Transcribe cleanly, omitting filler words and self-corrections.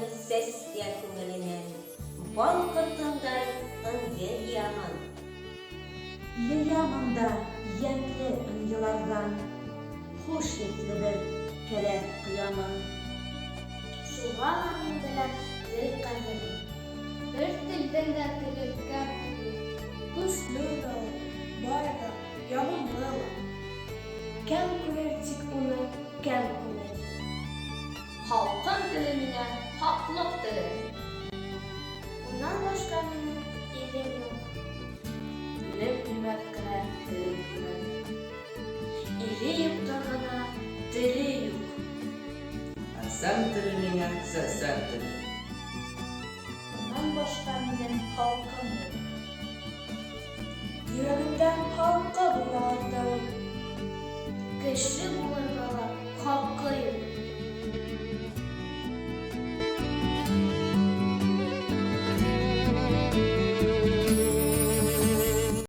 Халкының сәскә күңеленән балкытындай ыңгыр яман. Яманда янлы ыңгылардан хуш етле бер кәрәк кыямын. Шуға мин белән тел кадерле. Бер телдән дә телгән түгел. Көчле дә ул, бай да, яманлы ла. Кем күрер тик уны, кем күрер. Халкың теле минән хаклык теле. Уннан башка минем илем юк. Илем кыйммәт кенә, телем кыйммәт. Иле юкта гына теле юк. Сән теле миңа сән теле. Уннан башка минем халкым юк. Йөрәгемдән халкы була андым. Кеше булырга ла хакы юк.